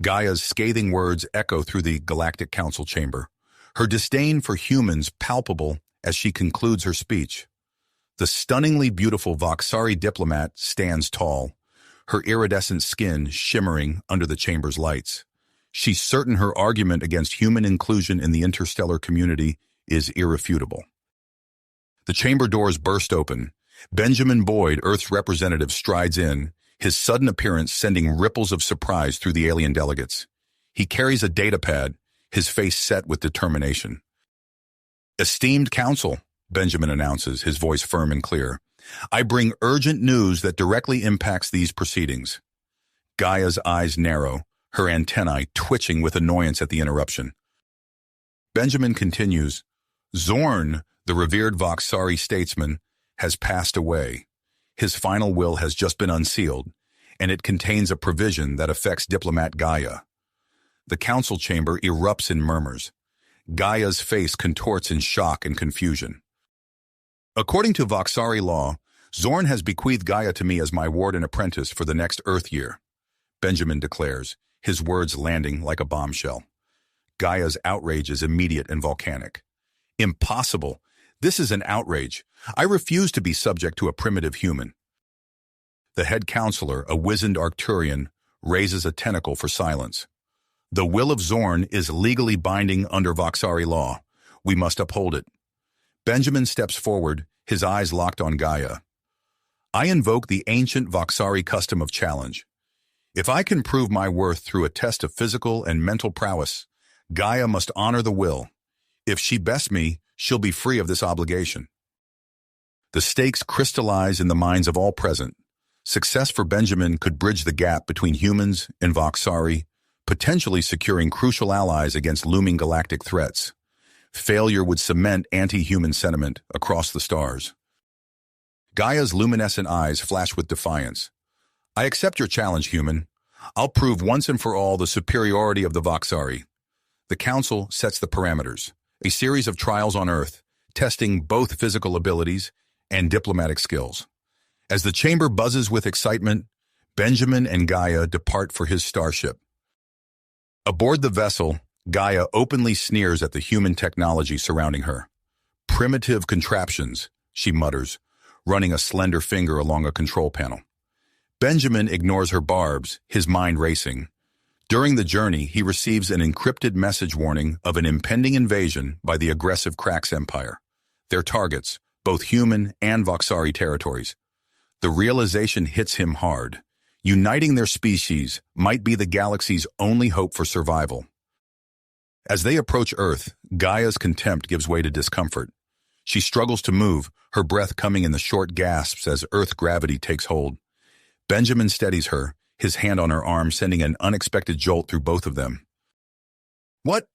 Gaia's scathing words echo through the Galactic Council chamber, her disdain for humans palpable as she concludes her speech. The stunningly beautiful Voxari diplomat stands tall, her iridescent skin shimmering under the chamber's lights. She's certain her argument against human inclusion in the interstellar community is irrefutable. The chamber doors burst open. Benjamin Boyd, Earth's representative, strides in, his sudden appearance sending ripples of surprise through the alien delegates. He carries a datapad, his face set with determination. "Esteemed Council," Benjamin announces, his voice firm and clear, "I bring urgent news that directly impacts these proceedings." Gaia's eyes narrow, her antennae twitching with annoyance at the interruption. Benjamin continues, "Zorn, the revered Voxari statesman, has passed away. His final will has just been unsealed, and it contains a provision that affects diplomat Gaia." The council chamber erupts in murmurs. Gaia's face contorts in shock and confusion. "According to Voxari law, Zorn has bequeathed Gaia to me as my ward and apprentice for the next Earth year," Benjamin declares, his words landing like a bombshell. Gaia's outrage is immediate and volcanic. "Impossible! This is an outrage. I refuse to be subject to a primitive human." The head counselor, a wizened Arcturian, raises a tentacle for silence. "The will of Zorn is legally binding under Voxari law. We must uphold it." Benjamin steps forward, his eyes locked on Gaia. "I invoke the ancient Voxari custom of challenge. If I can prove my worth through a test of physical and mental prowess, Gaia must honor the will. If she bests me, she'll be free of this obligation." The stakes crystallize in the minds of all present. Success for Benjamin could bridge the gap between humans and Voxari, potentially securing crucial allies against looming galactic threats. Failure would cement anti-human sentiment across the stars. Gaia's luminescent eyes flash with defiance. "I accept your challenge, human. I'll prove once and for all the superiority of the Voxari." The council sets the parameters, a series of trials on Earth, testing both physical abilities and diplomatic skills. As the chamber buzzes with excitement, Benjamin and Gaia depart for his starship. Aboard the vessel, Gaia openly sneers at the human technology surrounding her. "Primitive contraptions," she mutters, running a slender finger along a control panel. Benjamin ignores her barbs, his mind racing. During the journey, he receives an encrypted message warning of an impending invasion by the aggressive Krax Empire. Their targets, both human and Voxari territories. The realization hits him hard. Uniting their species might be the galaxy's only hope for survival. As they approach Earth, Gaia's contempt gives way to discomfort. She struggles to move, her breath coming in the short gasps as Earth gravity takes hold. Benjamin steadies her, his hand on her arm sending an unexpected jolt through both of them. What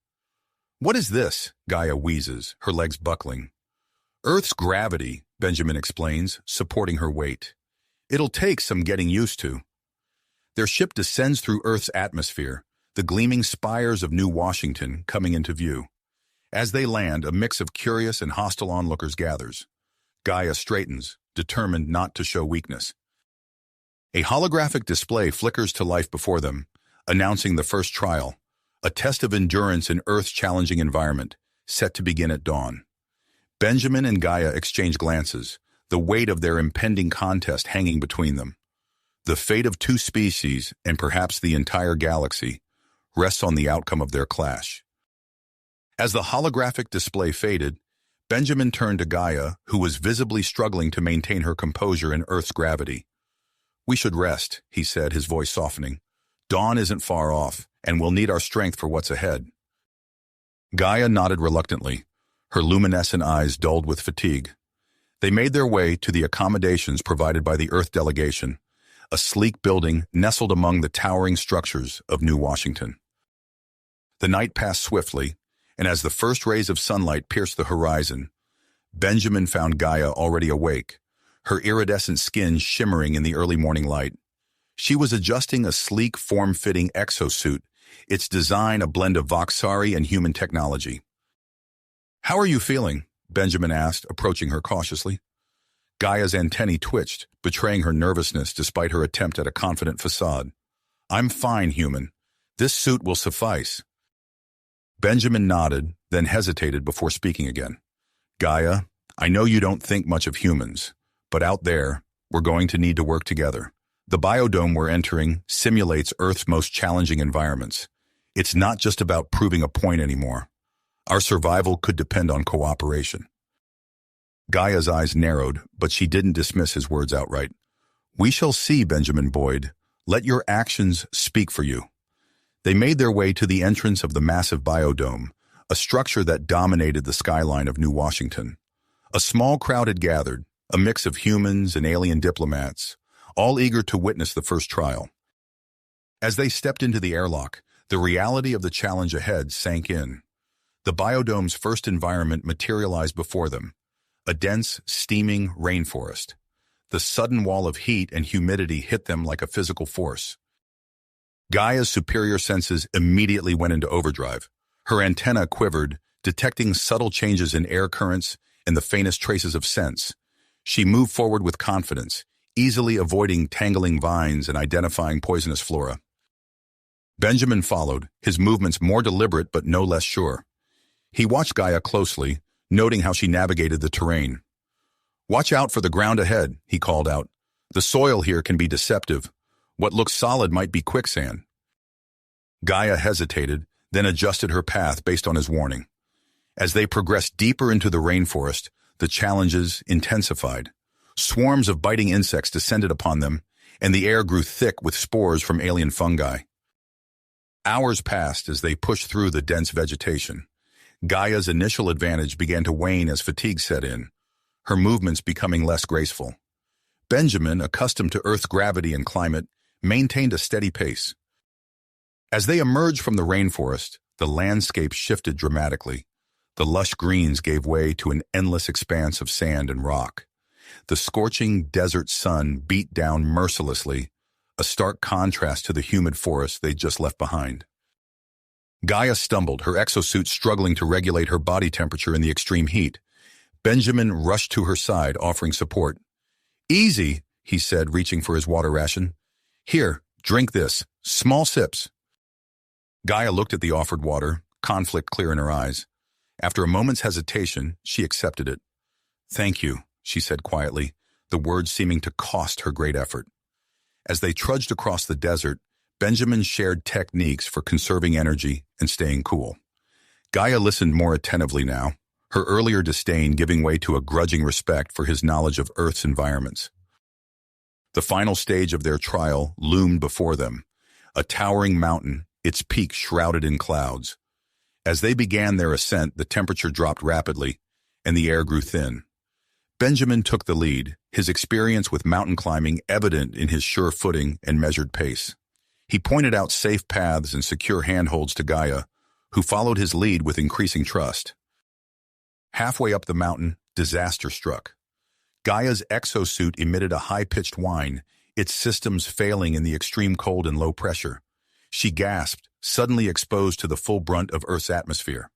is this?" Gaia wheezes, her legs buckling. "Earth's gravity," Benjamin explains, supporting her weight. "It'll take some getting used to." Their ship descends through Earth's atmosphere, the gleaming spires of New Washington coming into view. As they land, a mix of curious and hostile onlookers gathers. Gaia straightens, determined not to show weakness. A holographic display flickers to life before them, announcing the first trial, a test of endurance in Earth's challenging environment, set to begin at dawn. Benjamin and Gaia exchange glances, the weight of their impending contest hanging between them. The fate of two species, and perhaps the entire galaxy, rests on the outcome of their clash. As the holographic display faded, Benjamin turned to Gaia, who was visibly struggling to maintain her composure in Earth's gravity. "We should rest," he said, his voice softening. "Dawn isn't far off, and we'll need our strength for what's ahead." Gaia nodded reluctantly, her luminescent eyes dulled with fatigue. They made their way to the accommodations provided by the Earth delegation, a sleek building nestled among the towering structures of New Washington. The night passed swiftly, and as the first rays of sunlight pierced the horizon, Benjamin found Gaia already awake, her iridescent skin shimmering in the early morning light. She was adjusting a sleek, form-fitting exosuit, its design a blend of Voxari and human technology. "How are you feeling?" Benjamin asked, approaching her cautiously. Gaia's antennae twitched, betraying her nervousness despite her attempt at a confident facade. "I'm fine, human. This suit will suffice. Benjamin nodded, then hesitated before speaking again. Gaia, I know you don't think much of humans, but out there, we're going to need to work together. The biodome we're entering simulates Earth's most challenging environments. It's not just about proving a point anymore. Our survival could depend on cooperation. Gaia's eyes narrowed, but she didn't dismiss his words outright. We shall see, Benjamin Boyd. Let your actions speak for you. They made their way to the entrance of the massive biodome, a structure that dominated the skyline of New Washington. A small crowd had gathered, a mix of humans and alien diplomats, all eager to witness the first trial. As they stepped into the airlock, the reality of the challenge ahead sank in. The biodome's first environment materialized before them, a dense, steaming rainforest. The sudden wall of heat and humidity hit them like a physical force. Gaia's superior senses immediately went into overdrive. Her antenna quivered, detecting subtle changes in air currents and the faintest traces of sense. She moved forward with confidence, easily avoiding tangling vines and identifying poisonous flora. Benjamin followed, his movements more deliberate but no less sure. He watched Gaia closely, noting how she navigated the terrain. Watch out for the ground ahead, he called out. The soil here can be deceptive. What looks solid might be quicksand. Gaia hesitated, then adjusted her path based on his warning. As they progressed deeper into the rainforest, the challenges intensified. Swarms of biting insects descended upon them, and the air grew thick with spores from alien fungi. Hours passed as they pushed through the dense vegetation. Gaia's initial advantage began to wane as fatigue set in, her movements becoming less graceful. Benjamin, accustomed to Earth's gravity and climate, maintained a steady pace. As they emerged from the rainforest, the landscape shifted dramatically. The lush greens gave way to an endless expanse of sand and rock. The scorching desert sun beat down mercilessly, a stark contrast to the humid forest they'd just left behind. Gaia stumbled, her exosuit struggling to regulate her body temperature in the extreme heat. Benjamin rushed to her side, offering support. Easy, he said, reaching for his water ration. Here, drink this. Small sips. Gaia looked at the offered water, conflict clear in her eyes. After a moment's hesitation, she accepted it. Thank you, she said quietly, the words seeming to cost her great effort. As they trudged across the desert, Benjamin shared techniques for conserving energy and staying cool. Gaia listened more attentively now, her earlier disdain giving way to a grudging respect for his knowledge of Earth's environments. The final stage of their trial loomed before them, a towering mountain, its peak shrouded in clouds. As they began their ascent, the temperature dropped rapidly, and the air grew thin. Benjamin took the lead, his experience with mountain climbing evident in his sure footing and measured pace. He pointed out safe paths and secure handholds to Gaia, who followed his lead with increasing trust. Halfway up the mountain, disaster struck. Gaia's exosuit emitted a high-pitched whine, its systems failing in the extreme cold and low pressure. She gasped, suddenly exposed to the full brunt of Earth's atmosphere.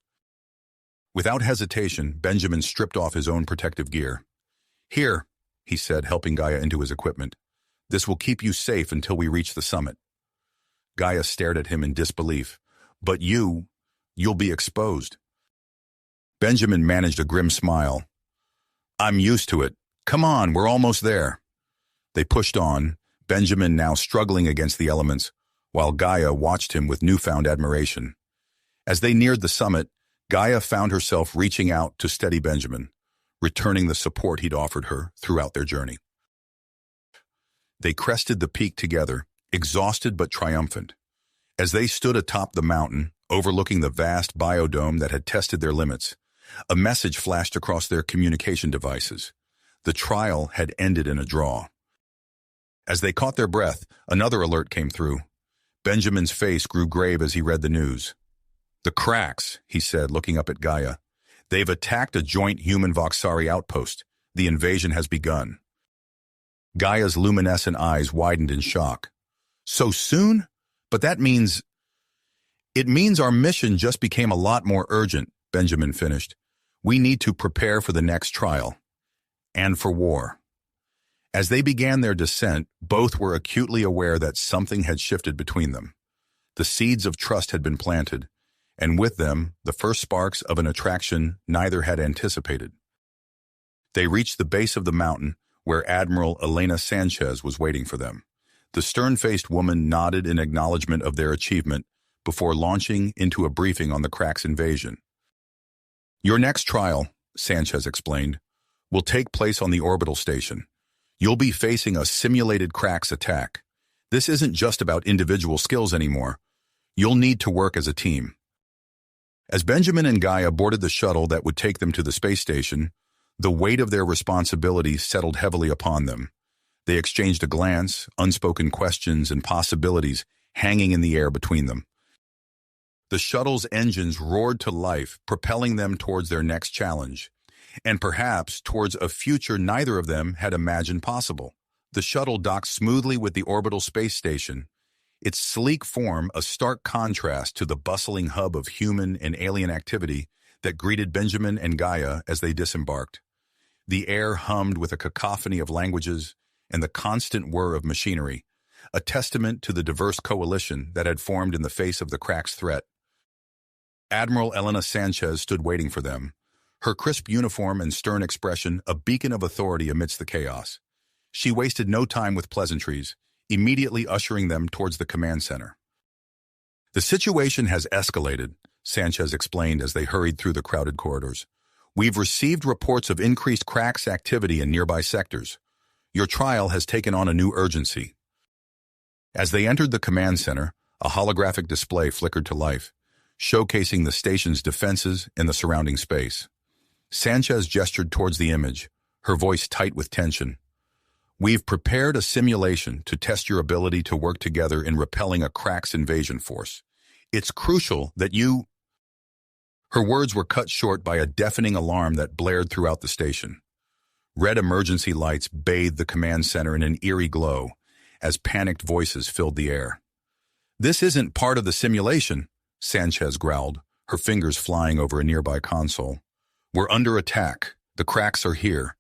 Without hesitation, Benjamin stripped off his own protective gear. Here, he said, helping Gaia into his equipment. This will keep you safe until we reach the summit. Gaia stared at him in disbelief. But you'll be exposed. Benjamin managed a grim smile. I'm used to it. Come on, we're almost there. They pushed on, Benjamin now struggling against the elements, while Gaia watched him with newfound admiration. As they neared the summit, Gaia found herself reaching out to steady Benjamin, returning the support he'd offered her throughout their journey. They crested the peak together, exhausted but triumphant. As they stood atop the mountain, overlooking the vast biodome that had tested their limits, a message flashed across their communication devices. The trial had ended in a draw. As they caught their breath, another alert came through. Benjamin's face grew grave as he read the news. The cracks, he said, looking up at Gaia. They've attacked a joint human Voxari outpost. The invasion has begun. Gaia's luminescent eyes widened in shock. So soon? But that means... It means our mission just became a lot more urgent, Benjamin finished. We need to prepare for the next trial. And for war. As they began their descent, both were acutely aware that something had shifted between them. The seeds of trust had been planted, and with them, the first sparks of an attraction neither had anticipated. They reached the base of the mountain, where Admiral Elena Sanchez was waiting for them. The stern-faced woman nodded in acknowledgement of their achievement before launching into a briefing on the Crack's invasion. "Your next trial," Sanchez explained, "will take place on the orbital station. You'll be facing a simulated Crack's attack. This isn't just about individual skills anymore. You'll need to work as a team." As Benjamin and Gaia boarded the shuttle that would take them to the space station, the weight of their responsibility settled heavily upon them. They exchanged a glance, unspoken questions, and possibilities hanging in the air between them. The shuttle's engines roared to life, propelling them towards their next challenge, and perhaps towards a future neither of them had imagined possible. The shuttle docked smoothly with the orbital space station, its sleek form a stark contrast to the bustling hub of human and alien activity that greeted Benjamin and Gaia as they disembarked. The air hummed with a cacophony of languages and the constant whir of machinery, a testament to the diverse coalition that had formed in the face of the Crack's threat. Admiral Elena Sanchez stood waiting for them, her crisp uniform and stern expression a beacon of authority amidst the chaos. She wasted no time with pleasantries, immediately ushering them towards the command center. "The situation has escalated," Sanchez explained as they hurried through the crowded corridors. "We've received reports of increased Crack's activity in nearby sectors. Your trial has taken on a new urgency." As they entered the command center, a holographic display flickered to life, showcasing the station's defenses and the surrounding space. Sanchez gestured towards the image, her voice tight with tension. "We've prepared a simulation to test your ability to work together in repelling a Crack's invasion force. It's crucial that you—" Her words were cut short by a deafening alarm that blared throughout the station. Red emergency lights bathed the command center in an eerie glow as panicked voices filled the air. "This isn't part of the simulation," Sanchez growled, her fingers flying over a nearby console. "We're under attack. The Cracks are here."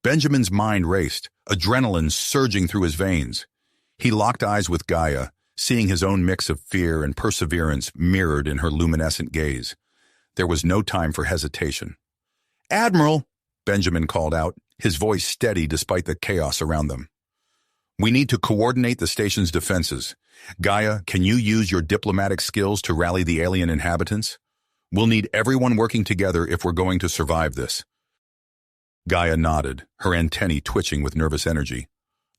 Benjamin's mind raced, adrenaline surging through his veins. He locked eyes with Gaia, seeing his own mix of fear and perseverance mirrored in her luminescent gaze. There was no time for hesitation. "Admiral," Benjamin called out, his voice steady despite the chaos around them. "We need to coordinate the station's defenses. Gaia, can you use your diplomatic skills to rally the alien inhabitants? We'll need everyone working together if we're going to survive this." Gaia nodded, her antennae twitching with nervous energy.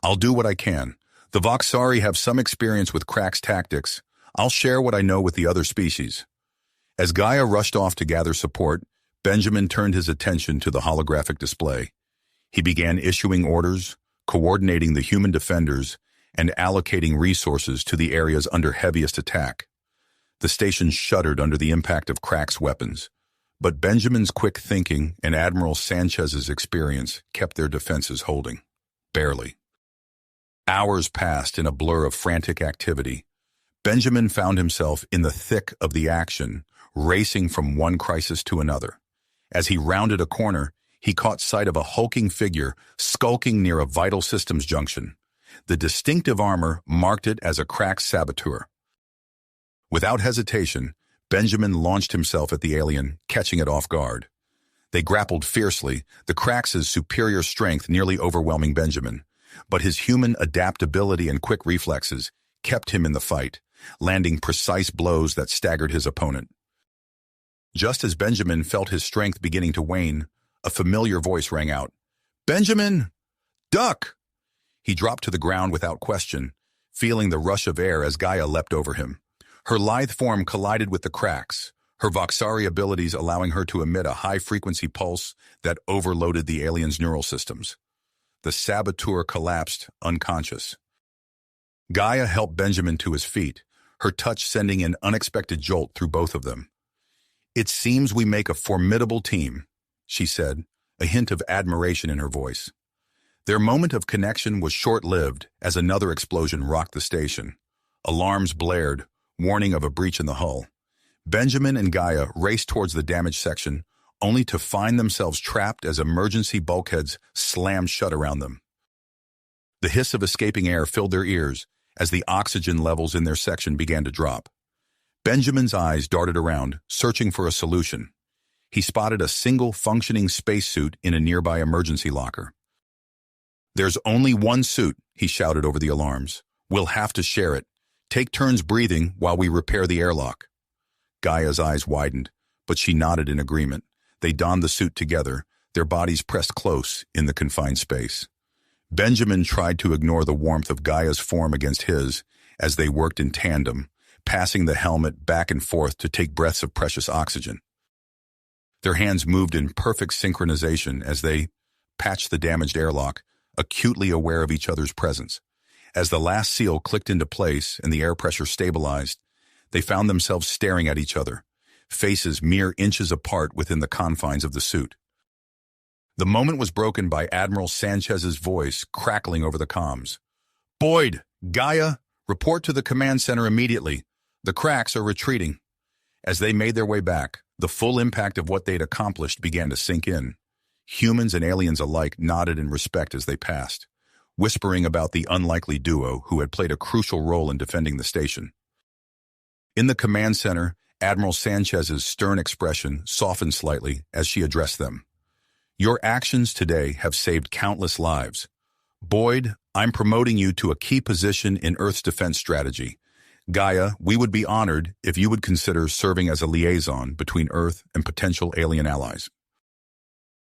"I'll do what I can. The Voxari have some experience with Crack's tactics. I'll share what I know with the other species." As Gaia rushed off to gather support, Benjamin turned his attention to the holographic display. He began issuing orders, coordinating the human defenders, and allocating resources to the areas under heaviest attack. The station shuddered under the impact of Crack's weapons, but Benjamin's quick thinking and Admiral Sanchez's experience kept their defenses holding. Barely. Hours passed in a blur of frantic activity. Benjamin found himself in the thick of the action, racing from one crisis to another. As he rounded a corner, he caught sight of a hulking figure skulking near a vital systems junction. The distinctive armor marked it as a Crack saboteur. Without hesitation, Benjamin launched himself at the alien, catching it off guard. They grappled fiercely, the Crack's superior strength nearly overwhelming Benjamin, but his human adaptability and quick reflexes kept him in the fight, landing precise blows that staggered his opponent. Just as Benjamin felt his strength beginning to wane, a familiar voice rang out. "Benjamin! Duck!" He dropped to the ground without question, feeling the rush of air as Gaia leapt over him. Her lithe form collided with the Crack's, her Voxari abilities allowing her to emit a high-frequency pulse that overloaded the alien's neural systems. The saboteur collapsed, unconscious. Gaia helped Benjamin to his feet, her touch sending an unexpected jolt through both of them. "It seems we make a formidable team," she said, a hint of admiration in her voice. Their moment of connection was short-lived as another explosion rocked the station. Alarms blared, warning of a breach in the hull. Benjamin and Gaia raced towards the damaged section, only to find themselves trapped as emergency bulkheads slammed shut around them. The hiss of escaping air filled their ears as the oxygen levels in their section began to drop. Benjamin's eyes darted around, searching for a solution. He spotted a single functioning spacesuit in a nearby emergency locker. "There's only one suit," he shouted over the alarms. "We'll have to share it. Take turns breathing while we repair the airlock." Gaia's eyes widened, but she nodded in agreement. They donned the suit together, their bodies pressed close in the confined space. Benjamin tried to ignore the warmth of Gaia's form against his as they worked in tandem, passing the helmet back and forth to take breaths of precious oxygen. Their hands moved in perfect synchronization as they patched the damaged airlock, acutely aware of each other's presence. As the last seal clicked into place and the air pressure stabilized, they found themselves staring at each other, faces mere inches apart within the confines of the suit. The moment was broken by Admiral Sanchez's voice crackling over the comms. "Boyd, Gaia, report to the command center immediately. The cracks are retreating." As they made their way back, the full impact of what they'd accomplished began to sink in. Humans and aliens alike nodded in respect as they passed, whispering about the unlikely duo who had played a crucial role in defending the station. In the command center, Admiral Sanchez's stern expression softened slightly as she addressed them. "Your actions today have saved countless lives. Boyd, I'm promoting you to a key position in Earth's defense strategy. Gaia, we would be honored if you would consider serving as a liaison between Earth and potential alien allies."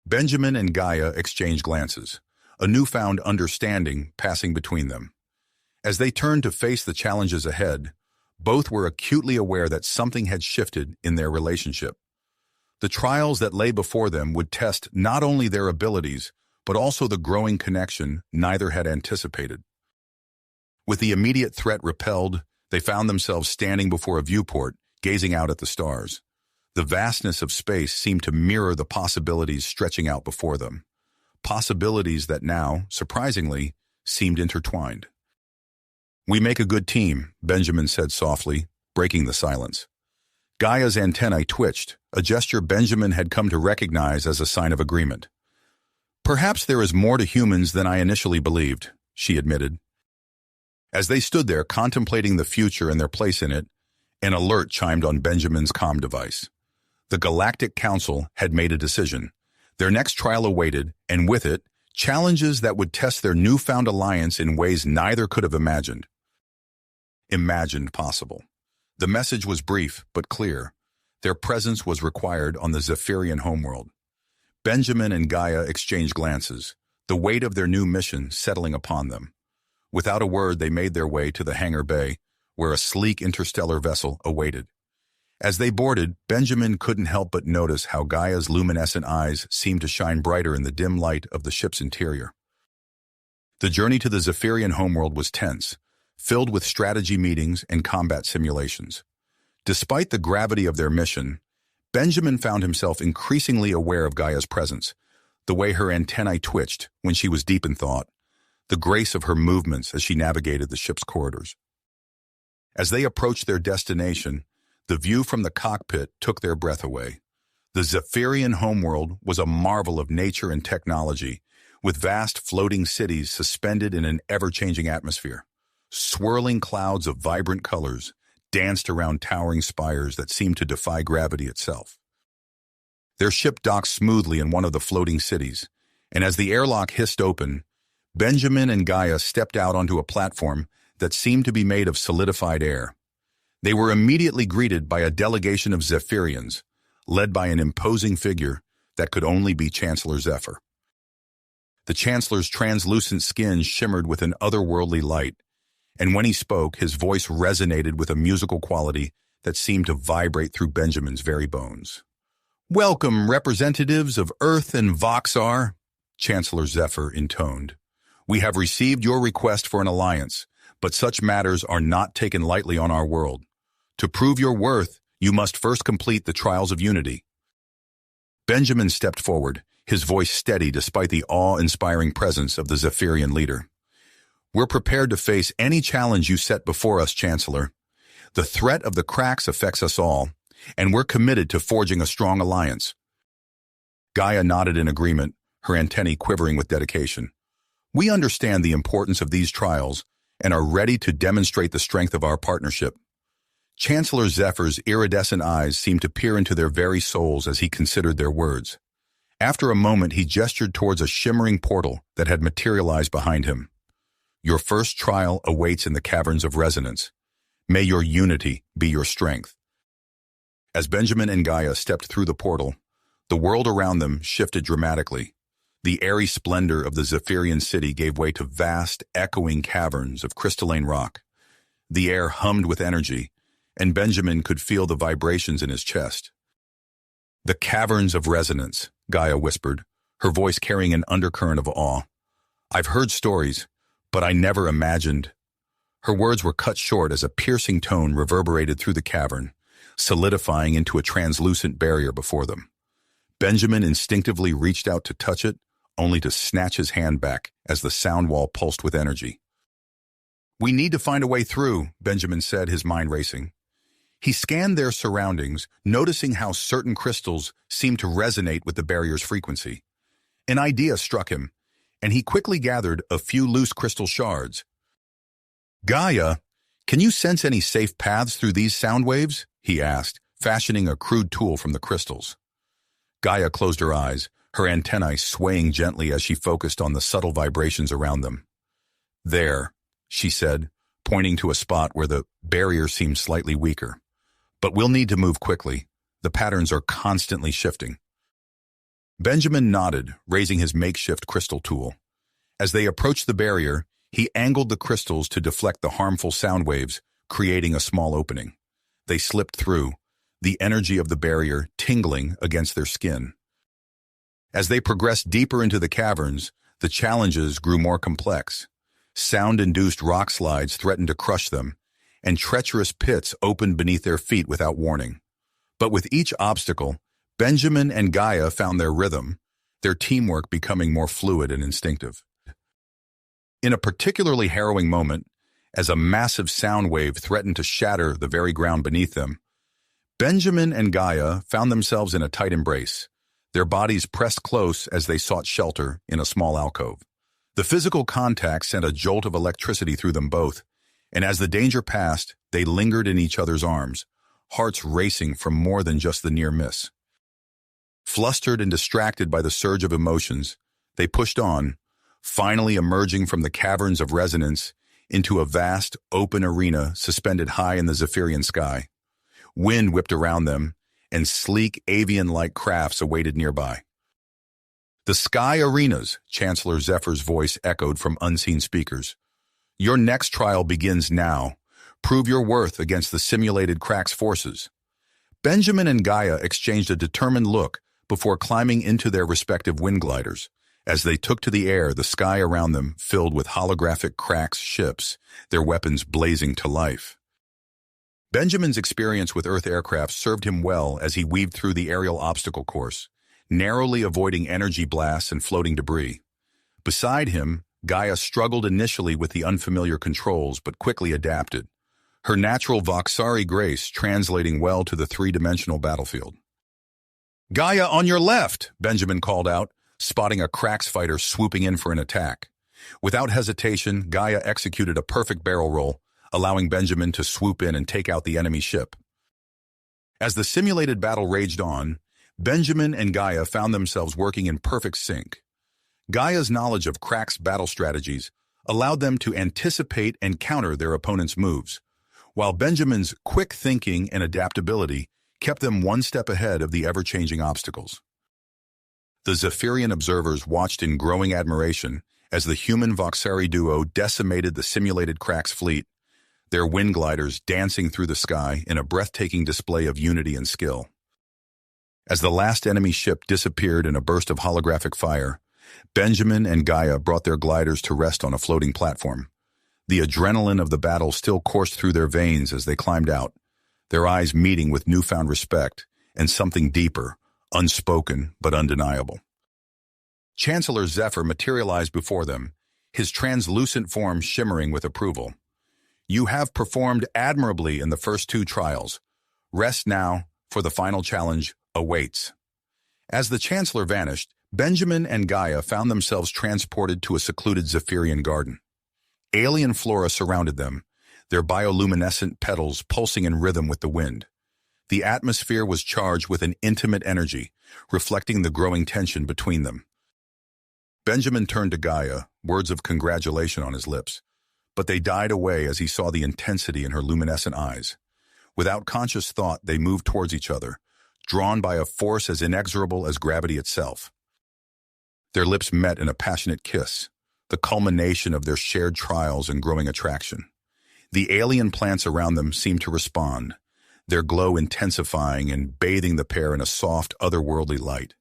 Benjamin and Gaia exchanged glances, a newfound understanding passing between them. As they turned to face the challenges ahead, both were acutely aware that something had shifted in their relationship. The trials that lay before them would test not only their abilities, but also the growing connection neither had anticipated. With the immediate threat repelled, they found themselves standing before a viewport, gazing out at the stars. The vastness of space seemed to mirror the possibilities stretching out before them. Possibilities that now, surprisingly, seemed intertwined. "We make a good team," Benjamin said softly, breaking the silence. Gaia's antennae twitched, a gesture Benjamin had come to recognize as a sign of agreement. "Perhaps there is more to humans than I initially believed," she admitted. As they stood there contemplating the future and their place in it, an alert chimed on Benjamin's comm device. The Galactic Council had made a decision. Their next trial awaited, and with it, challenges that would test their newfound alliance in ways neither could have imagined possible. The message was brief but clear. Their presence was required on the Zephyrian homeworld. Benjamin and Gaia exchanged glances, the weight of their new mission settling upon them. Without a word, they made their way to the hangar bay, where a sleek interstellar vessel awaited. As they boarded, Benjamin couldn't help but notice how Gaia's luminescent eyes seemed to shine brighter in the dim light of the ship's interior. The journey to the Zephyrian homeworld was tense, filled with strategy meetings and combat simulations. Despite the gravity of their mission, Benjamin found himself increasingly aware of Gaia's presence, the way her antennae twitched when she was deep in thought, the grace of her movements as she navigated the ship's corridors. As they approached their destination, the view from the cockpit took their breath away. The Zephyrian homeworld was a marvel of nature and technology, with vast floating cities suspended in an ever-changing atmosphere. Swirling clouds of vibrant colors danced around towering spires that seemed to defy gravity itself. Their ship docked smoothly in one of the floating cities, and as the airlock hissed open, Benjamin and Gaia stepped out onto a platform that seemed to be made of solidified air. They were immediately greeted by a delegation of Zephyrians, led by an imposing figure that could only be Chancellor Zephyr. The Chancellor's translucent skin shimmered with an otherworldly light, and when he spoke, his voice resonated with a musical quality that seemed to vibrate through Benjamin's very bones. "Welcome, representatives of Earth and Voxar," Chancellor Zephyr intoned. "We have received your request for an alliance, but such matters are not taken lightly on our world. To prove your worth, you must first complete the trials of unity." Benjamin stepped forward, his voice steady despite the awe-inspiring presence of the Zephyrian leader. "We're prepared to face any challenge you set before us, Chancellor. The threat of the cracks affects us all, and we're committed to forging a strong alliance." Gaia nodded in agreement, her antennae quivering with dedication. "We understand the importance of these trials, and are ready to demonstrate the strength of our partnership. Chancellor Zephyr's iridescent eyes seemed to peer into their very souls as he considered their words. After a moment, he gestured towards a shimmering portal that had materialized behind him. Your first trial awaits in the caverns of resonance. May your unity be your strength. As Benjamin and Gaia stepped through the portal, the world around them shifted dramatically. The airy splendor of the Zephyrian city gave way to vast, echoing caverns of crystalline rock. The air hummed with energy, and Benjamin could feel the vibrations in his chest. The caverns of resonance, Gaia whispered, her voice carrying an undercurrent of awe. I've heard stories, but I never imagined. Her words were cut short as a piercing tone reverberated through the cavern, solidifying into a translucent barrier before them. Benjamin instinctively reached out to touch it, only to snatch his hand back as the sound wall pulsed with energy. We need to find a way through, Benjamin said, his mind racing. He scanned their surroundings, noticing how certain crystals seemed to resonate with the barrier's frequency. An idea struck him, and he quickly gathered a few loose crystal shards. Gaia, can you sense any safe paths through these sound waves? He asked, fashioning a crude tool from the crystals. Gaia closed her eyes, her antennae swaying gently as she focused on the subtle vibrations around them. There, she said, pointing to a spot where the barrier seemed slightly weaker. But we'll need to move quickly. The patterns are constantly shifting. Benjamin nodded, raising his makeshift crystal tool. As they approached the barrier, he angled the crystals to deflect the harmful sound waves, creating a small opening. They slipped through, the energy of the barrier tingling against their skin. As they progressed deeper into the caverns, the challenges grew more complex. Sound-induced rock slides threatened to crush them, and treacherous pits opened beneath their feet without warning. But with each obstacle, Benjamin and Gaia found their rhythm, their teamwork becoming more fluid and instinctive. In a particularly harrowing moment, as a massive sound wave threatened to shatter the very ground beneath them, Benjamin and Gaia found themselves in a tight embrace, their bodies pressed close as they sought shelter in a small alcove. The physical contact sent a jolt of electricity through them both, and as the danger passed, they lingered in each other's arms, hearts racing from more than just the near miss. Flustered and distracted by the surge of emotions, they pushed on, finally emerging from the caverns of resonance into a vast, open arena suspended high in the Zephyrian sky. Wind whipped around them, and sleek avian-like crafts awaited nearby. The sky arenas, Chancellor Zephyr's voice echoed from unseen speakers. Your next trial begins now. Prove your worth against the simulated crack's forces. Benjamin and Gaia exchanged a determined look before climbing into their respective wind gliders. As they took to the air, the sky around them filled with holographic crack's ships, their weapons blazing to life. Benjamin's experience with Earth aircraft served him well as he weaved through the aerial obstacle course, narrowly avoiding energy blasts and floating debris. Beside him, Gaia struggled initially with the unfamiliar controls but quickly adapted, her natural Voxari grace translating well to the three-dimensional battlefield. Gaia, on your left, Benjamin called out, spotting a Krax fighter swooping in for an attack. Without hesitation, Gaia executed a perfect barrel roll, allowing Benjamin to swoop in and take out the enemy ship. As the simulated battle raged on, Benjamin and Gaia found themselves working in perfect sync. Gaia's knowledge of Krax's battle strategies allowed them to anticipate and counter their opponent's moves, while Benjamin's quick thinking and adaptability kept them one step ahead of the ever-changing obstacles. The Zephyrian observers watched in growing admiration as the human Voxari duo decimated the simulated Krax fleet, their wind gliders dancing through the sky in a breathtaking display of unity and skill. As the last enemy ship disappeared in a burst of holographic fire, Benjamin and Gaia brought their gliders to rest on a floating platform. The adrenaline of the battle still coursed through their veins as they climbed out, their eyes meeting with newfound respect and something deeper, unspoken but undeniable. Chancellor Zephyr materialized before them, his translucent form shimmering with approval. You have performed admirably in the first two trials. Rest now, for the final challenge awaits. As the Chancellor vanished, Benjamin and Gaia found themselves transported to a secluded Zephyrian garden. Alien flora surrounded them, their bioluminescent petals pulsing in rhythm with the wind. The atmosphere was charged with an intimate energy, reflecting the growing tension between them. Benjamin turned to Gaia, words of congratulation on his lips, but they died away as he saw the intensity in her luminescent eyes. Without conscious thought, they moved towards each other, drawn by a force as inexorable as gravity itself. Their lips met in a passionate kiss, the culmination of their shared trials and growing attraction. The alien plants around them seemed to respond, their glow intensifying and bathing the pair in a soft, otherworldly light.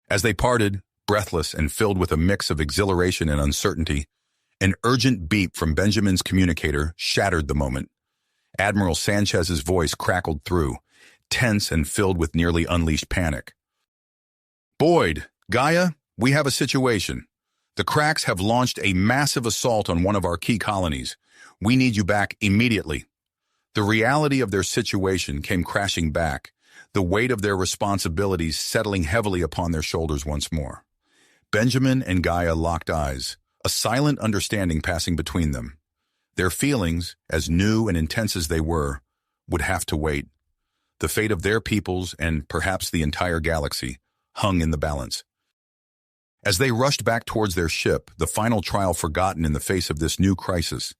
As they parted, breathless and filled with a mix of exhilaration and uncertainty, an urgent beep from Benjamin's communicator shattered the moment. Admiral Sanchez's voice crackled through, tense and filled with nearly unleashed panic. "Boyd, Gaia, we have a situation. The cracks have launched a massive assault on one of our key colonies. We need you back immediately." The reality of their situation came crashing back, the weight of their responsibilities settling heavily upon their shoulders once more. Benjamin and Gaia locked eyes, a silent understanding passing between them. Their feelings, as new and intense as they were, would have to wait. The fate of their peoples, and perhaps the entire galaxy, hung in the balance. As they rushed back towards their ship, the final trial forgotten in the face of this new crisis,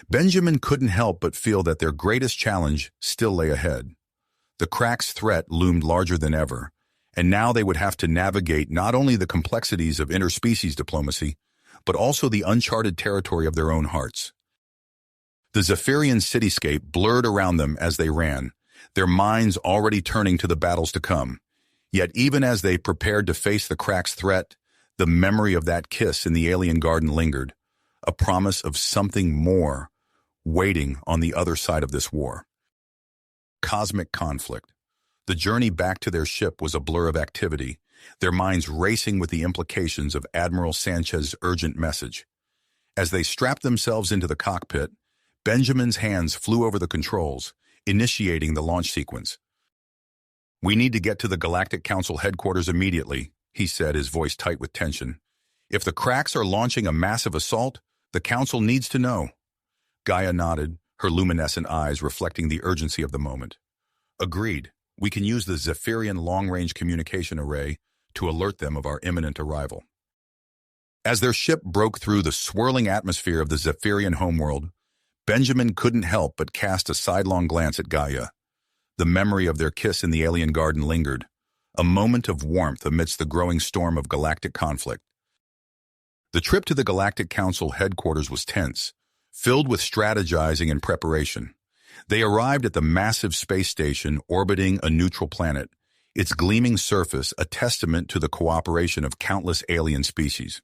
Benjamin couldn't help but feel that their greatest challenge still lay ahead. The cracks' threat loomed larger than ever, and now they would have to navigate not only the complexities of interspecies diplomacy, but also the uncharted territory of their own hearts. The Zephyrian cityscape blurred around them as they ran, their minds already turning to the battles to come. Yet even as they prepared to face the cracks' threat, the memory of that kiss in the alien garden lingered, a promise of something more waiting on the other side of this war. Cosmic conflict. The journey back to their ship was a blur of activity, their minds racing with the implications of Admiral Sanchez's urgent message. As they strapped themselves into the cockpit, Benjamin's hands flew over the controls, initiating the launch sequence. "We need to get to the Galactic Council headquarters immediately," he said, his voice tight with tension. "If the cracks are launching a massive assault, the Council needs to know." Gaia nodded, her luminescent eyes reflecting the urgency of the moment. "Agreed. We can use the Zephyrian long-range communication array to alert them of our imminent arrival." As their ship broke through the swirling atmosphere of the Zephyrian homeworld, Benjamin couldn't help but cast a sidelong glance at Gaia. The memory of their kiss in the alien garden lingered, a moment of warmth amidst the growing storm of galactic conflict. The trip to the Galactic Council headquarters was tense, filled with strategizing and preparation. They arrived at the massive space station orbiting a neutral planet, its gleaming surface a testament to the cooperation of countless alien species.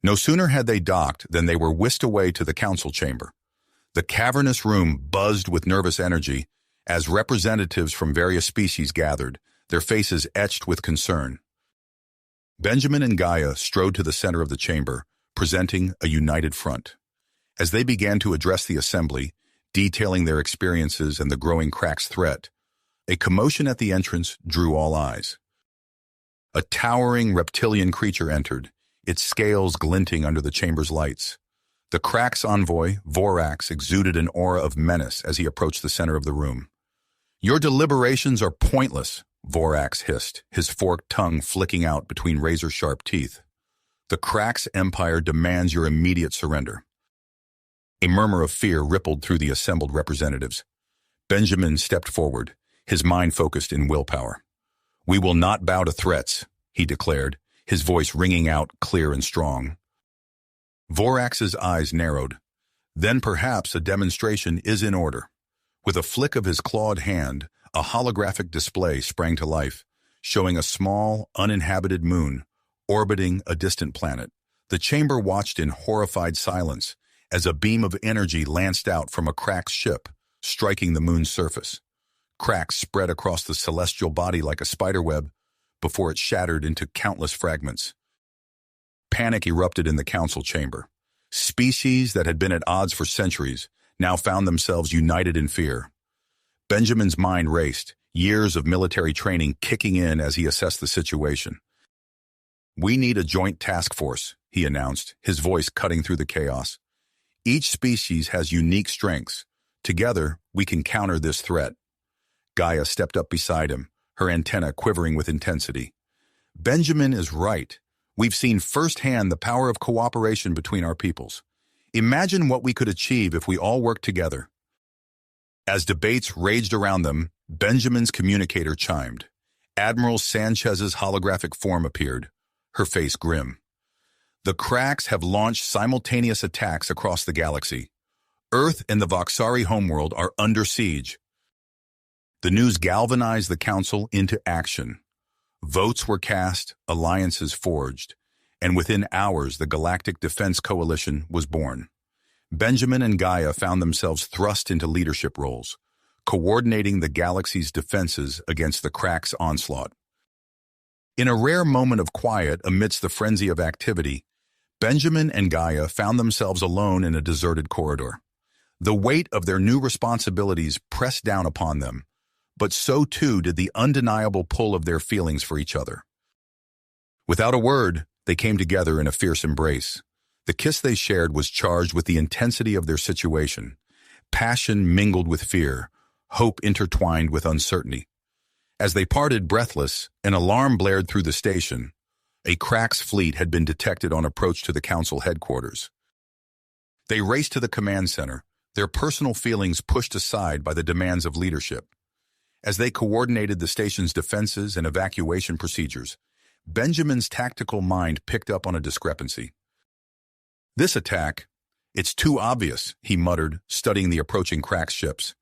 No sooner had they docked than they were whisked away to the council chamber. The cavernous room buzzed with nervous energy as representatives from various species gathered, their faces etched with concern. Benjamin and Gaia strode to the center of the chamber, presenting a united front. As they began to address the assembly, detailing their experiences and the growing cracks threat, a commotion at the entrance drew all eyes. A towering reptilian creature entered, its scales glinting under the chamber's lights. The cracks envoy, Vorax, exuded an aura of menace as he approached the center of the room. "Your deliberations are pointless," Vorax hissed, his forked tongue flicking out between razor-sharp teeth. "The cracks empire demands your immediate surrender." A murmur of fear rippled through the assembled representatives. Benjamin stepped forward, his mind focused in willpower. "We will not bow to threats," he declared, his voice ringing out clear and strong. Vorax's eyes narrowed. Then perhaps a demonstration is in order. With a flick of his clawed hand, a holographic display sprang to life, showing a small, uninhabited moon orbiting a distant planet. The chamber watched in horrified silence as a beam of energy lanced out from a cracked ship, striking the moon's surface. Cracks spread across the celestial body like a spiderweb before it shattered into countless fragments. Panic erupted in the council chamber. Species that had been at odds for centuries now found themselves united in fear. Benjamin's mind raced, years of military training kicking in as he assessed the situation. "We need a joint task force," he announced, his voice cutting through the chaos. Each species has unique strengths. Together, we can counter this threat. Gaia stepped up beside him, her antenna quivering with intensity. Benjamin is right. We've seen firsthand the power of cooperation between our peoples. Imagine what we could achieve if we all worked together. As debates raged around them, Benjamin's communicator chimed. Admiral Sanchez's holographic form appeared, her face grim. The cracks have launched simultaneous attacks across the galaxy. Earth and the Voxari homeworld are under siege. The news galvanized the Council into action. Votes were cast, alliances forged, and within hours the Galactic Defense Coalition was born. Benjamin and Gaia found themselves thrust into leadership roles, coordinating the galaxy's defenses against the Crack's onslaught. In a rare moment of quiet amidst the frenzy of activity, Benjamin and Gaia found themselves alone in a deserted corridor. The weight of their new responsibilities pressed down upon them, but so too did the undeniable pull of their feelings for each other. Without a word, they came together in a fierce embrace. The kiss they shared was charged with the intensity of their situation. Passion mingled with fear, hope intertwined with uncertainty. As they parted breathless, an alarm blared through the station. A Crack's fleet had been detected on approach to the Council headquarters. They raced to the command center, their personal feelings pushed aside by the demands of leadership. As they coordinated the station's defenses and evacuation procedures, Benjamin's tactical mind picked up on a discrepancy. This attack, it's too obvious, he muttered, studying the approaching Crack ships.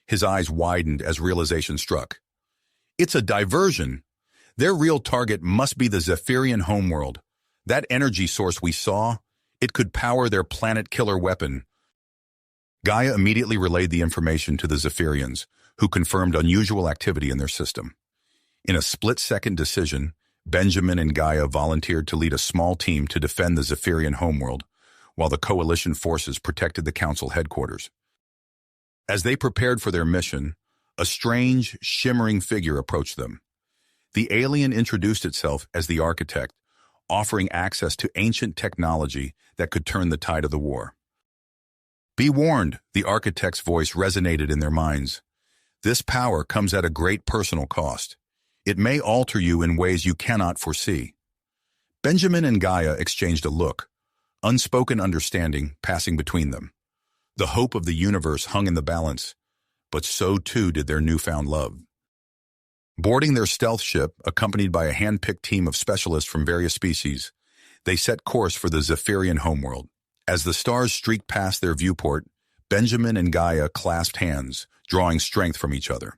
His eyes widened as realization struck. It's a diversion. Their real target must be the Zephyrian homeworld. That energy source we saw, it could power their planet-killer weapon. Gaia immediately relayed the information to the Zephyrians, who confirmed unusual activity in their system. In a split-second decision, Benjamin and Gaia volunteered to lead a small team to defend the Zephyrian homeworld, while the Coalition forces protected the Council headquarters. As they prepared for their mission, a strange, shimmering figure approached them. The alien introduced itself as the Architect, offering access to ancient technology that could turn the tide of the war. Be warned, the Architect's voice resonated in their minds. This power comes at a great personal cost. It may alter you in ways you cannot foresee. Benjamin and Gaia exchanged a look, unspoken understanding passing between them. The hope of the universe hung in the balance, but so too did their newfound love. Boarding their stealth ship, accompanied by a hand-picked team of specialists from various species, they set course for the Zephyrian homeworld. As the stars streaked past their viewport, Benjamin and Gaia clasped hands, drawing strength from each other.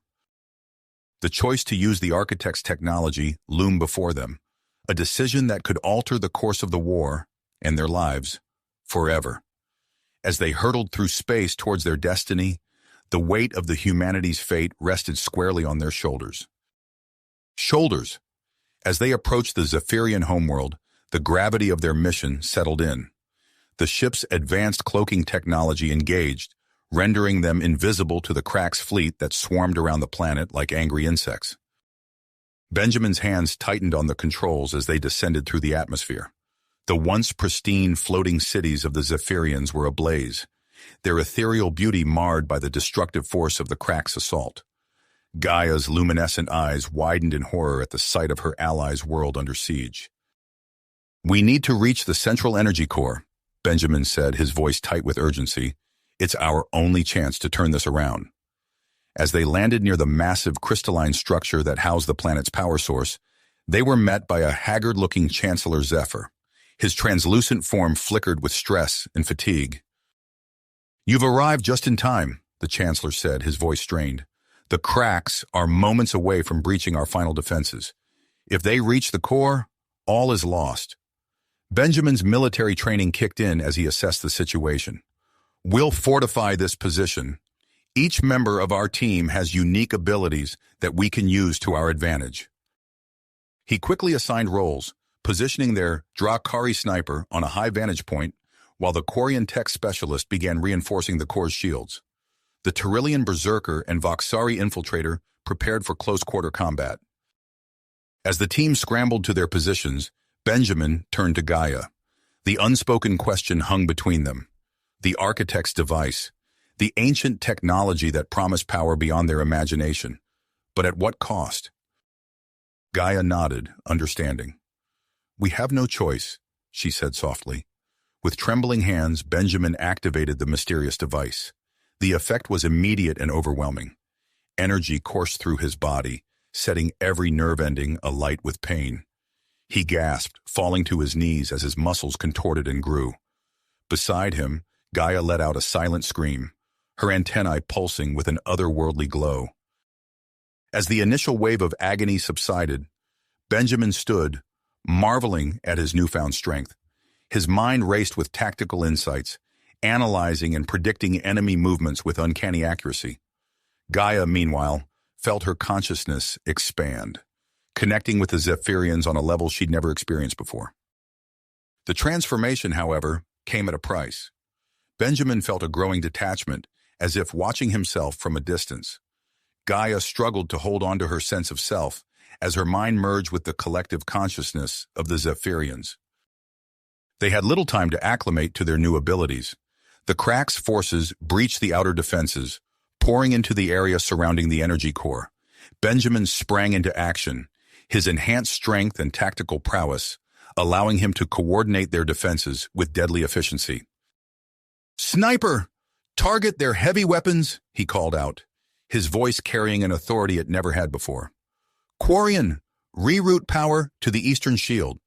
The choice to use the Architect's technology loomed before them, a decision that could alter the course of the war and their lives forever. As they hurtled through space towards their destiny, the weight of the humanity's fate rested squarely on their shoulders. As they approached the Zephyrian homeworld, the gravity of their mission settled in. The ship's advanced cloaking technology engaged, rendering them invisible to the Crack's fleet that swarmed around the planet like angry insects. Benjamin's hands tightened on the controls as they descended through the atmosphere. The once pristine floating cities of the Zephyrians were ablaze, their ethereal beauty marred by the destructive force of the Crack's assault. Gaia's luminescent eyes widened in horror at the sight of her allies' world under siege. "We need to reach the central energy core," Benjamin said, his voice tight with urgency. "It's our only chance to turn this around." As they landed near the massive crystalline structure that housed the planet's power source, they were met by a haggard-looking Chancellor Zephyr. His translucent form flickered with stress and fatigue. "You've arrived just in time," the Chancellor said, his voice strained. "The Cracks are moments away from breaching our final defenses. If they reach the core, all is lost." Benjamin's military training kicked in as he assessed the situation. "We'll fortify this position. Each member of our team has unique abilities that we can use to our advantage." He quickly assigned roles, positioning their Drakari sniper on a high vantage point, while the Quarian tech specialist began reinforcing the core's shields. The Tyrillian berserker and Voxari infiltrator prepared for close-quarter combat. As the team scrambled to their positions, Benjamin turned to Gaia. The unspoken question hung between them. The architect's device, the ancient technology that promised power beyond their imagination. But at what cost? Gaia nodded, understanding. "We have no choice," she said softly. With trembling hands, Benjamin activated the mysterious device. The effect was immediate and overwhelming. Energy coursed through his body, setting every nerve ending alight with pain. He gasped, falling to his knees as his muscles contorted and grew. Beside him, Gaia let out a silent scream, her antennae pulsing with an otherworldly glow. As the initial wave of agony subsided, Benjamin stood, marveling at his newfound strength. His mind raced with tactical insights, analyzing and predicting enemy movements with uncanny accuracy. Gaia, meanwhile, felt her consciousness expand, connecting with the Zephyrians on a level she'd never experienced before. The transformation, however, came at a price. Benjamin felt a growing detachment, as if watching himself from a distance. Gaia struggled to hold on to her sense of self as her mind merged with the collective consciousness of the Zephyrians. They had little time to acclimate to their new abilities. The Crack's forces breached the outer defenses, pouring into the area surrounding the energy core. Benjamin sprang into action, his enhanced strength and tactical prowess, allowing him to coordinate their defenses with deadly efficiency. "Sniper! Target their heavy weapons!" he called out, his voice carrying an authority it never had before. "Quarian, reroute power to the eastern shield."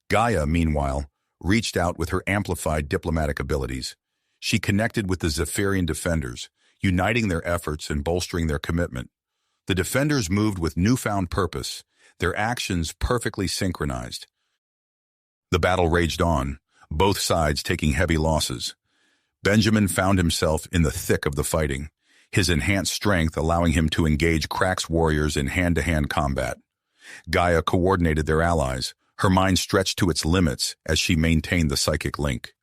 Gaia, meanwhile, reached out with her amplified diplomatic abilities. She connected with the Zephyrian defenders, uniting their efforts and bolstering their commitment. The defenders moved with newfound purpose, their actions perfectly synchronized. The battle raged on, both sides taking heavy losses. Benjamin found himself in the thick of the fighting, his enhanced strength allowing him to engage Crack's warriors in hand-to-hand combat. Gaia coordinated their allies, her mind stretched to its limits as she maintained the psychic link.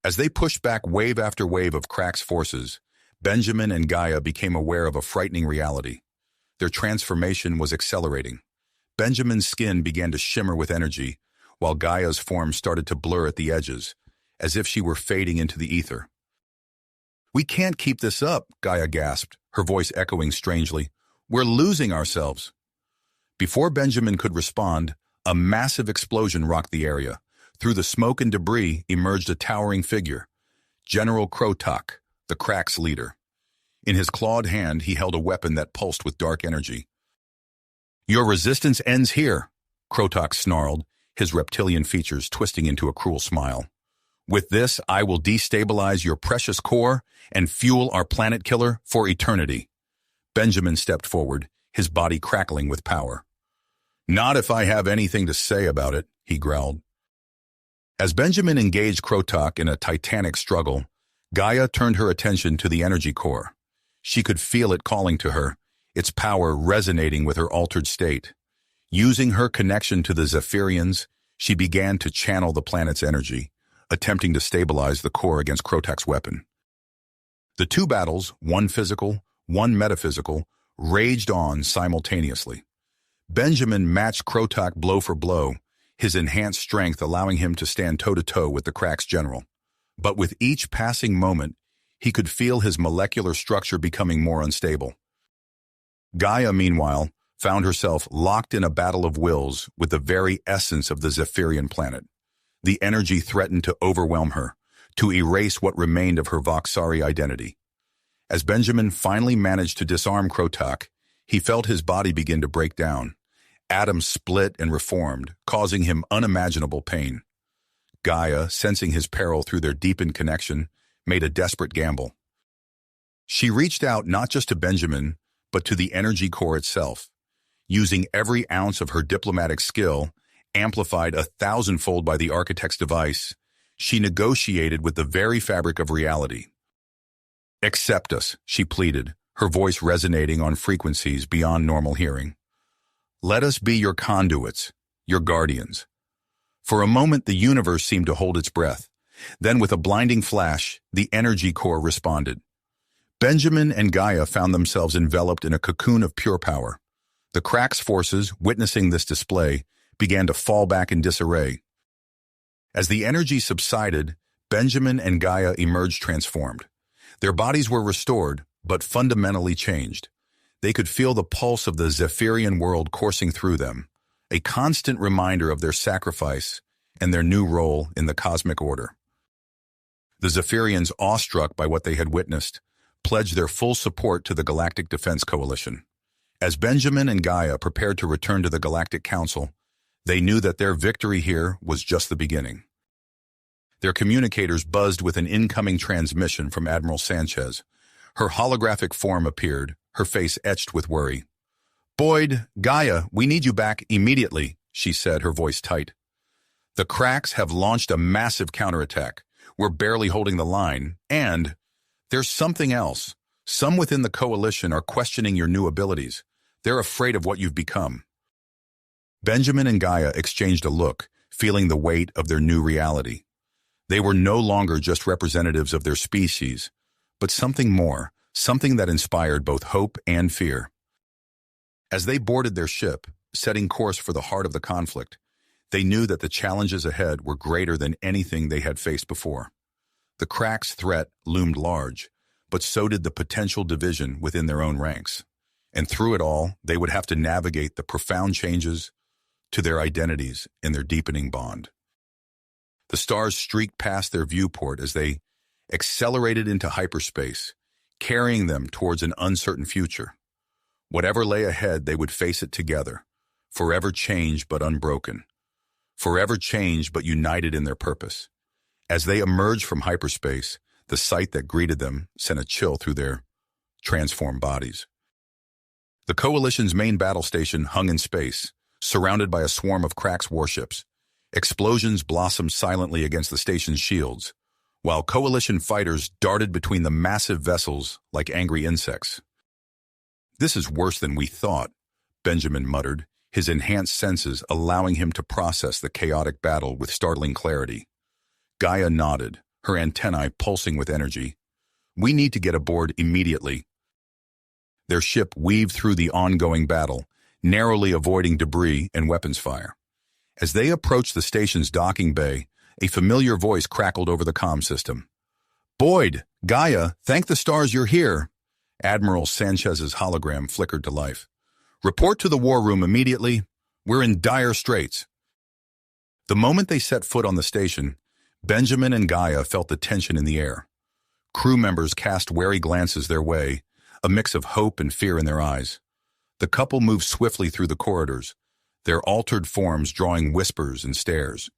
As they pushed back wave after wave of Crack's forces, Benjamin and Gaia became aware of a frightening reality. Their transformation was accelerating. Benjamin's skin began to shimmer with energy, while Gaia's form started to blur at the edges, as if she were fading into the ether. "We can't keep this up," Gaia gasped, her voice echoing strangely. "We're losing ourselves." Before Benjamin could respond, a massive explosion rocked the area. Through the smoke and debris emerged a towering figure, General Krotok, the Crack's leader. In his clawed hand, he held a weapon that pulsed with dark energy. "Your resistance ends here," Krotok snarled, his reptilian features twisting into a cruel smile. "With this, I will destabilize your precious core and fuel our planet killer for eternity." Benjamin stepped forward, his body crackling with power. "Not if I have anything to say about it," he growled. As Benjamin engaged Krotok in a titanic struggle, Gaia turned her attention to the energy core. She could feel it calling to her, its power resonating with her altered state. Using her connection to the Zephyrians, she began to channel the planet's energy, attempting to stabilize the core against Krotok's weapon. The two battles, one physical, one metaphysical, raged on simultaneously. Benjamin matched Krotok blow for blow, his enhanced strength allowing him to stand toe-to-toe with the Crack's general. But with each passing moment, he could feel his molecular structure becoming more unstable. Gaia, meanwhile, found herself locked in a battle of wills with the very essence of the Zephyrian planet. The energy threatened to overwhelm her, to erase what remained of her Voxari identity. As Benjamin finally managed to disarm Krotok, he felt his body begin to break down. Atoms split and reformed, causing him unimaginable pain. Gaia, sensing his peril through their deepened connection, made a desperate gamble. She reached out not just to Benjamin, but to the energy core itself. Using every ounce of her diplomatic skill, amplified 1,000-fold by the architect's device, she negotiated with the very fabric of reality. "Accept us," she pleaded, her voice resonating on frequencies beyond normal hearing. "Let us be your conduits, your guardians." For a moment, the universe seemed to hold its breath. Then, with a blinding flash, the energy core responded. Benjamin and Gaia found themselves enveloped in a cocoon of pure power. The Crack's forces, witnessing this display, began to fall back in disarray. As the energy subsided, Benjamin and Gaia emerged transformed. Their bodies were restored, but fundamentally changed. They could feel the pulse of the Zephyrian world coursing through them, a constant reminder of their sacrifice and their new role in the cosmic order. The Zephyrians, awestruck by what they had witnessed, pledged their full support to the Galactic Defense Coalition. As Benjamin and Gaia prepared to return to the Galactic Council, they knew that their victory here was just the beginning. Their communicators buzzed with an incoming transmission from Admiral Sanchez. Her holographic form appeared, her face etched with worry. "Boyd, Gaia, we need you back immediately," she said, her voice tight. "The cracks have launched a massive counterattack. We're barely holding the line, and there's something else. Some within the coalition are questioning your new abilities. They're afraid of what you've become." Benjamin and Gaia exchanged a look, feeling the weight of their new reality. They were no longer just representatives of their species, but something more, something that inspired both hope and fear. As they boarded their ship, setting course for the heart of the conflict, they knew that the challenges ahead were greater than anything they had faced before. The cracks' threat loomed large, but so did the potential division within their own ranks. And through it all, they would have to navigate the profound changes to their identities and their deepening bond. The stars streaked past their viewport as they accelerated into hyperspace, carrying them towards an uncertain future. Whatever lay ahead, they would face it together, forever changed but unbroken, forever changed but united in their purpose. As they emerged from hyperspace, the sight that greeted them sent a chill through their transformed bodies. The Coalition's main battle station hung in space, surrounded by a swarm of Cracks warships. Explosions blossomed silently against the station's shields, while Coalition fighters darted between the massive vessels like angry insects. "This is worse than we thought," Benjamin muttered, his enhanced senses allowing him to process the chaotic battle with startling clarity. Gaia nodded, her antennae pulsing with energy. "We need to get aboard immediately." Their ship weaved through the ongoing battle, narrowly avoiding debris and weapons fire. As they approached the station's docking bay, a familiar voice crackled over the comm system. "Boyd, Gaia, thank the stars you're here." Admiral Sanchez's hologram flickered to life. "Report to the war room immediately. We're in dire straits." The moment they set foot on the station, Benjamin and Gaia felt the tension in the air. Crew members cast wary glances their way, a mix of hope and fear in their eyes. The couple moved swiftly through the corridors, their altered forms drawing whispers and stares.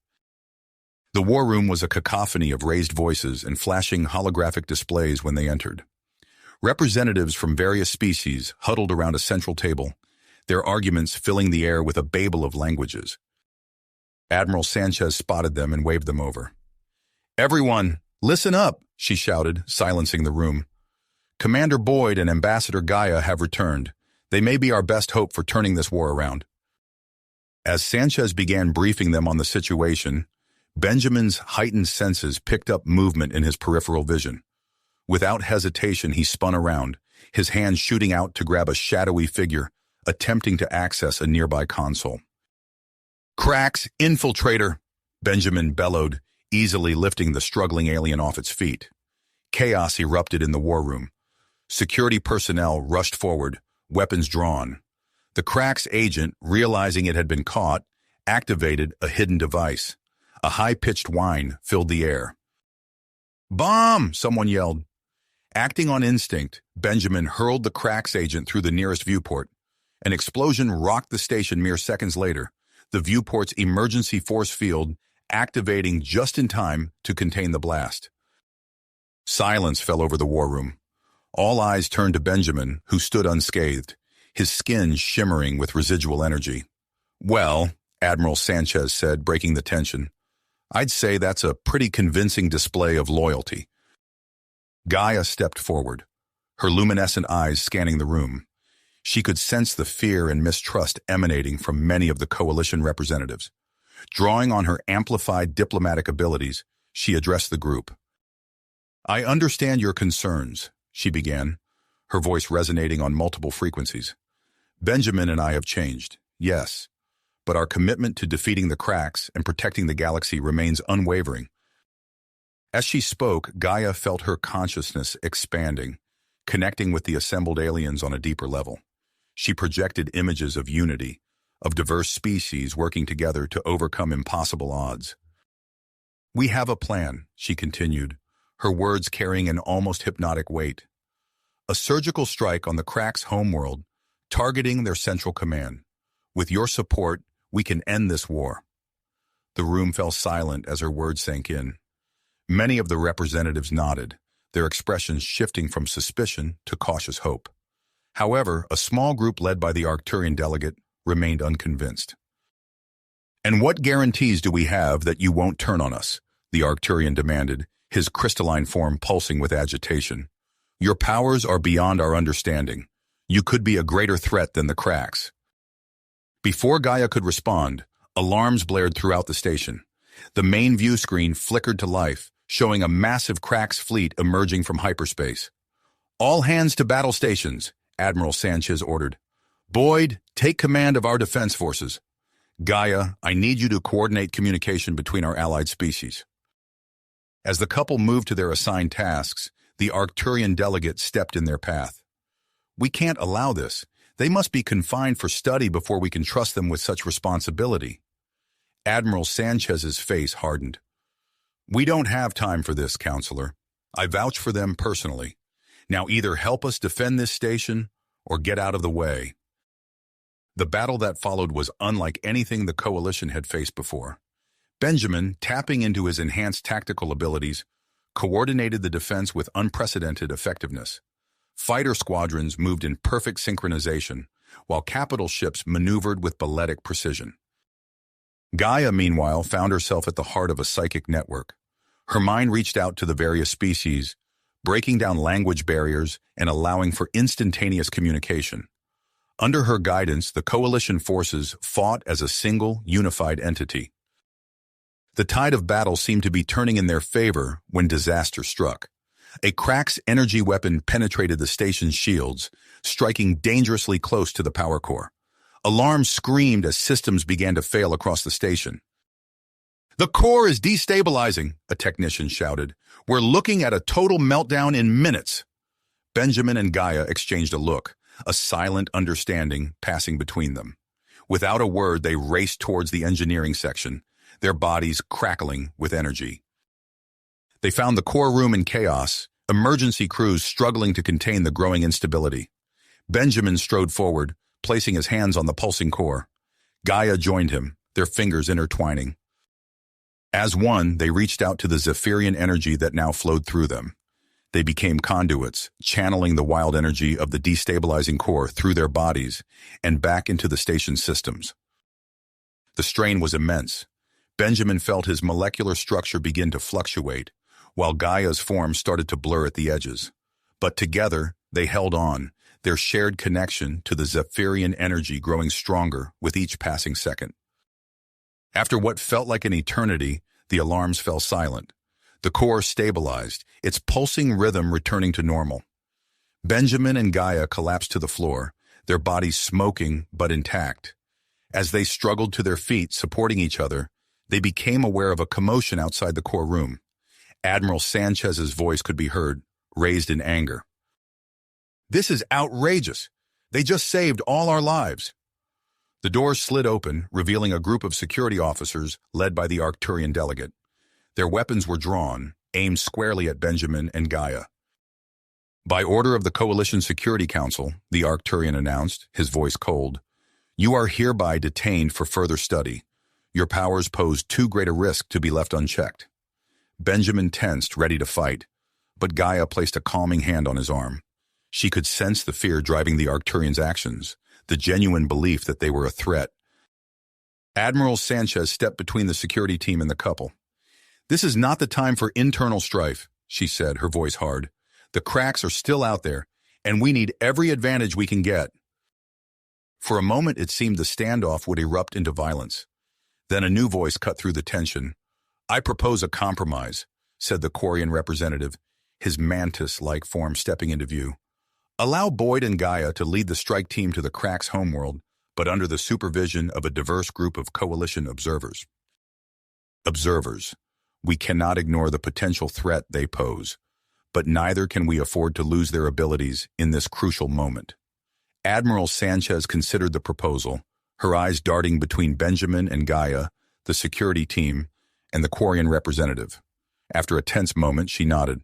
The war room was a cacophony of raised voices and flashing holographic displays when they entered. Representatives from various species huddled around a central table, their arguments filling the air with a babel of languages. Admiral Sanchez spotted them and waved them over. "Everyone, listen up," she shouted, silencing the room. "Commander Boyd and Ambassador Gaia have returned. They may be our best hope for turning this war around." As Sanchez began briefing them on the situation, Benjamin's heightened senses picked up movement in his peripheral vision. Without hesitation, he spun around, his hand shooting out to grab a shadowy figure, attempting to access a nearby console. "Cracks, infiltrator!" Benjamin bellowed, easily lifting the struggling alien off its feet. Chaos erupted in the war room. Security personnel rushed forward, weapons drawn. The Cracks agent, realizing it had been caught, activated a hidden device. A high-pitched whine filled the air. "Bomb!" someone yelled. Acting on instinct, Benjamin hurled the Cracks agent through the nearest viewport. An explosion rocked the station mere seconds later, the viewport's emergency force field activating just in time to contain the blast. Silence fell over the war room. All eyes turned to Benjamin, who stood unscathed, his skin shimmering with residual energy. "Well," Admiral Sanchez said, breaking the tension, "I'd say that's a pretty convincing display of loyalty." Gaia stepped forward, her luminescent eyes scanning the room. She could sense the fear and mistrust emanating from many of the coalition representatives. Drawing on her amplified diplomatic abilities, she addressed the group. "I understand your concerns," she began, her voice resonating on multiple frequencies. "Benjamin and I have changed, yes, but our commitment to defeating the cracks and protecting the galaxy remains unwavering. As she spoke, Gaia felt her consciousness expanding, connecting with the assembled aliens on a deeper level. She projected images of unity, of diverse species working together to overcome impossible odds. "We have a plan," she continued, her words carrying an almost hypnotic weight. "A surgical strike on the cracks' homeworld, targeting their central command. With your support, we can end this war." The room fell silent as her words sank in. Many of the representatives nodded, their expressions shifting from suspicion to cautious hope. However, a small group led by the Arcturian delegate remained unconvinced. "And what guarantees do we have that you won't turn on us?" the Arcturian demanded, his crystalline form pulsing with agitation. "Your powers are beyond our understanding. You could be a greater threat than the cracks." Before Gaia could respond, alarms blared throughout the station. The main view screen flickered to life, showing a massive cracks fleet emerging from hyperspace. "All hands to battle stations," Admiral Sanchez ordered. "Boyd, take command of our defense forces. Gaia, I need you to coordinate communication between our allied species." As the couple moved to their assigned tasks, the Arcturian delegate stepped in their path. "We can't allow this. They must be confined for study before we can trust them with such responsibility." Admiral Sanchez's face hardened. "We don't have time for this, Counselor. I vouch for them personally. Now either help us defend this station or get out of the way." The battle that followed was unlike anything the Coalition had faced before. Benjamin, tapping into his enhanced tactical abilities, coordinated the defense with unprecedented effectiveness. Fighter squadrons moved in perfect synchronization, while capital ships maneuvered with balletic precision. Gaia, meanwhile, found herself at the heart of a psychic network. Her mind reached out to the various species, breaking down language barriers and allowing for instantaneous communication. Under her guidance, the Coalition forces fought as a single, unified entity. The tide of battle seemed to be turning in their favor when disaster struck. A Cracks energy weapon penetrated the station's shields, striking dangerously close to the power core. Alarms screamed as systems began to fail across the station. "The core is destabilizing," a technician shouted. "We're looking at a total meltdown in minutes." Benjamin and Gaia exchanged a look, a silent understanding passing between them. Without a word, they raced towards the engineering section, their bodies crackling with energy. They found the core room in chaos, emergency crews struggling to contain the growing instability. Benjamin strode forward, placing his hands on the pulsing core. Gaia joined him, their fingers intertwining. As one, they reached out to the Zephyrian energy that now flowed through them. They became conduits, channeling the wild energy of the destabilizing core through their bodies and back into the station's systems. The strain was immense. Benjamin felt his molecular structure begin to fluctuate, while Gaia's form started to blur at the edges. But together, they held on, their shared connection to the Zephyrian energy growing stronger with each passing second. After what felt like an eternity, the alarms fell silent. The core stabilized, its pulsing rhythm returning to normal. Benjamin and Gaia collapsed to the floor, their bodies smoking but intact. As they struggled to their feet, supporting each other, they became aware of a commotion outside the core room. Admiral Sanchez's voice could be heard, raised in anger. "This is outrageous. They just saved all our lives." The doors slid open, revealing a group of security officers led by the Arcturian delegate. Their weapons were drawn, aimed squarely at Benjamin and Gaia. "By order of the Coalition Security Council," the Arcturian announced, his voice cold, "you are hereby detained for further study. Your powers pose too great a risk to be left unchecked." Benjamin tensed, ready to fight, but Gaia placed a calming hand on his arm. She could sense the fear driving the Arcturians' actions, the genuine belief that they were a threat. Admiral Sanchez stepped between the security team and the couple. "This is not the time for internal strife," she said, her voice hard. "The cracks are still out there, and we need every advantage we can get." For a moment, it seemed the standoff would erupt into violence. Then a new voice cut through the tension. "I propose a compromise," said the Quarian representative, his mantis-like form stepping into view. "Allow Boyd and Gaia to lead the strike team to the Cracks' homeworld, but under the supervision of a diverse group of coalition observers. Observers, we cannot ignore the potential threat they pose, but neither can we afford to lose their abilities in this crucial moment. Admiral Sanchez considered the proposal, her eyes darting between Benjamin and Gaia, the security team, and the Quarian representative. After a tense moment, she nodded.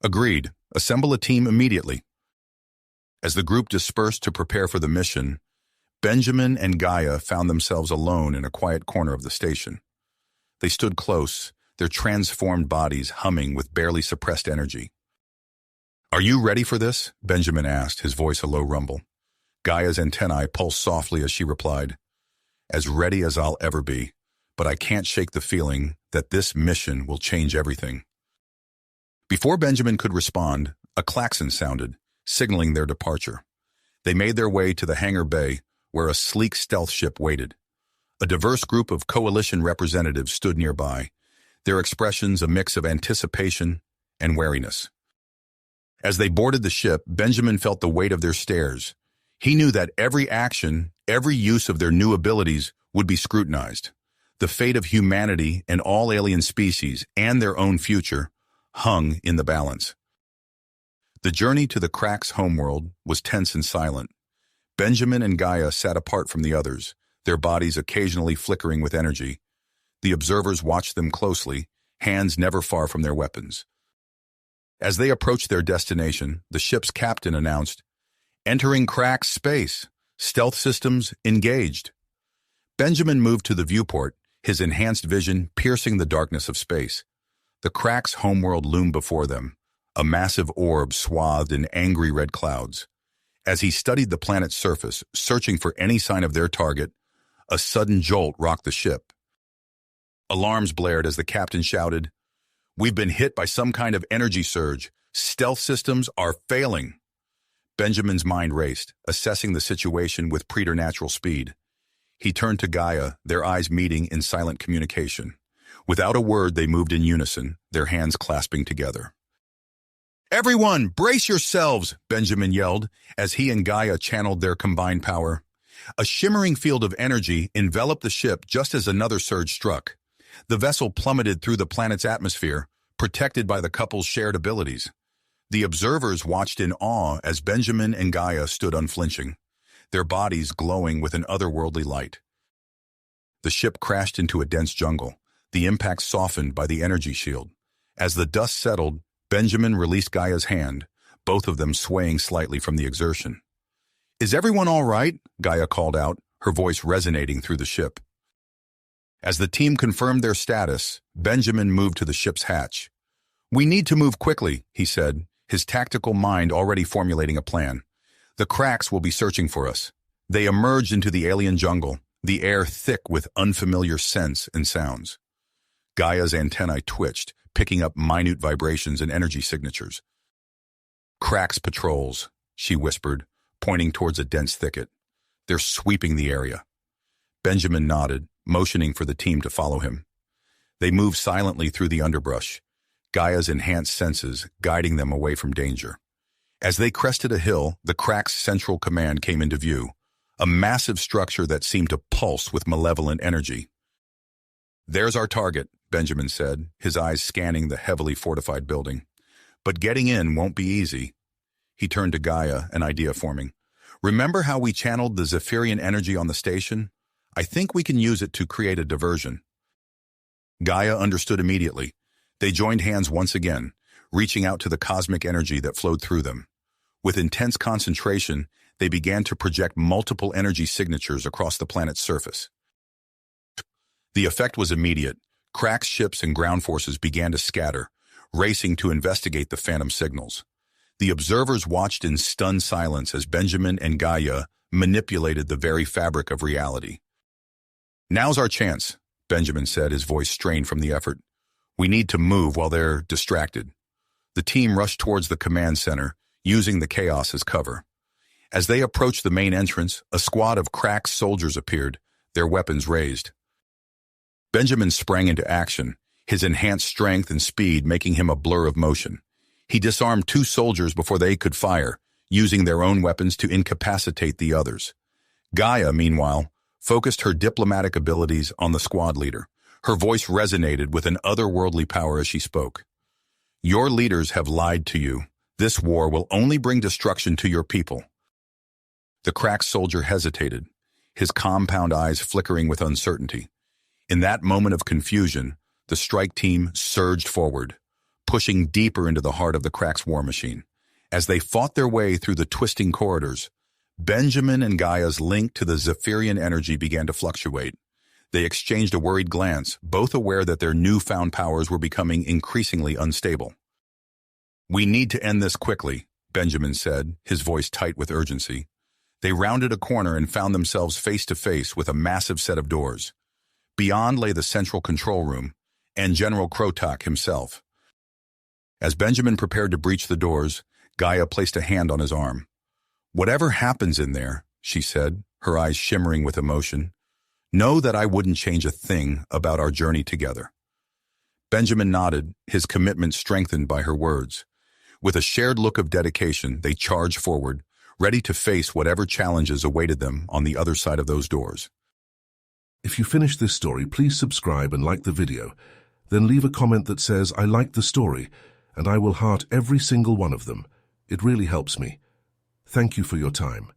Agreed. Assemble a team immediately. As the group dispersed to prepare for the mission, Benjamin and Gaia found themselves alone in a quiet corner of the station. They stood close, their transformed bodies humming with barely suppressed energy. "Are you ready for this?" Benjamin asked, his voice a low rumble. Gaia's antennae pulsed softly as she replied, "As ready as I'll ever be, but I can't shake the feeling that this mission will change everything." Before Benjamin could respond, a klaxon sounded, signaling their departure. They made their way to the hangar bay, where a sleek stealth ship waited. A diverse group of coalition representatives stood nearby, their expressions a mix of anticipation and wariness. As they boarded the ship, Benjamin felt the weight of their stares. He knew that every action, every use of their new abilities would be scrutinized. The fate of humanity and all alien species and their own future hung in the balance. The journey to the Crack's homeworld was tense and silent. Benjamin and Gaia sat apart from the others, their bodies occasionally flickering with energy. The observers watched them closely, hands never far from their weapons. As they approached their destination, the ship's captain announced, "Entering Crack's space. Stealth systems engaged." Benjamin moved to the viewport, his enhanced vision piercing the darkness of space. The Crack's homeworld loomed before them, a massive orb swathed in angry red clouds. As he studied the planet's surface, searching for any sign of their target, a sudden jolt rocked the ship. Alarms blared as the captain shouted, "We've been hit by some kind of energy surge. Stealth systems are failing." Benjamin's mind raced, assessing the situation with preternatural speed. He turned to Gaia, their eyes meeting in silent communication. Without a word, they moved in unison, their hands clasping together. "Everyone, brace yourselves," Benjamin yelled, as he and Gaia channeled their combined power. A shimmering field of energy enveloped the ship just as another surge struck. The vessel plummeted through the planet's atmosphere, protected by the couple's shared abilities. The observers watched in awe as Benjamin and Gaia stood unflinching, their bodies glowing with an otherworldly light. The ship crashed into a dense jungle, the impact softened by the energy shield. As the dust settled, Benjamin released Gaia's hand, both of them swaying slightly from the exertion. "Is everyone all right?" Gaia called out, her voice resonating through the ship. As the team confirmed their status, Benjamin moved to the ship's hatch. "We need to move quickly," he said, his tactical mind already formulating a plan. "The Cracks will be searching for us." They emerged into the alien jungle, the air thick with unfamiliar scents and sounds. Gaia's antennae twitched, picking up minute vibrations and energy signatures. "Cracks patrols," she whispered, pointing towards a dense thicket. "They're sweeping the area." Benjamin nodded, motioning for the team to follow him. They moved silently through the underbrush, Gaia's enhanced senses guiding them away from danger. As they crested a hill, the Crack's central command came into view, a massive structure that seemed to pulse with malevolent energy. "There's our target," Benjamin said, his eyes scanning the heavily fortified building. "But getting in won't be easy." He turned to Gaia, an idea forming. "Remember how we channeled the Zephyrian energy on the station? I think we can use it to create a diversion." Gaia understood immediately. They joined hands once again, reaching out to the cosmic energy that flowed through them. With intense concentration, they began to project multiple energy signatures across the planet's surface. The effect was immediate. Crack's ships and ground forces began to scatter, racing to investigate the phantom signals. The observers watched in stunned silence as Benjamin and Gaia manipulated the very fabric of reality. "Now's our chance," Benjamin said, his voice strained from the effort. "We need to move while they're distracted." The team rushed towards the command center, using the chaos as cover. As they approached the main entrance, a squad of Crack's soldiers appeared, their weapons raised. Benjamin sprang into action, his enhanced strength and speed making him a blur of motion. He disarmed 2 soldiers before they could fire, using their own weapons to incapacitate the others. Gaia, meanwhile, focused her diplomatic abilities on the squad leader. Her voice resonated with an otherworldly power as she spoke. Your leaders have lied to you. This war will only bring destruction to your people. The cracked soldier hesitated, his compound eyes flickering with uncertainty. In that moment of confusion, the strike team surged forward, pushing deeper into the heart of the Crack's war machine. As they fought their way through the twisting corridors, Benjamin and Gaia's link to the Zephyrian energy began to fluctuate. They exchanged a worried glance, both aware that their newfound powers were becoming increasingly unstable. We need to end this quickly, Benjamin said, his voice tight with urgency. They rounded a corner and found themselves face to face with a massive set of doors. Beyond lay the central control room, and General Krotok himself. As Benjamin prepared to breach the doors, Gaia placed a hand on his arm. Whatever happens in there, she said, her eyes shimmering with emotion, know that I wouldn't change a thing about our journey together. Benjamin nodded, his commitment strengthened by her words. With a shared look of dedication, they charged forward, ready to face whatever challenges awaited them on the other side of those doors. If you finished this story, please subscribe and like the video. Then leave a comment that says, I liked the story, and I will heart every single one of them. It really helps me. Thank you for your time.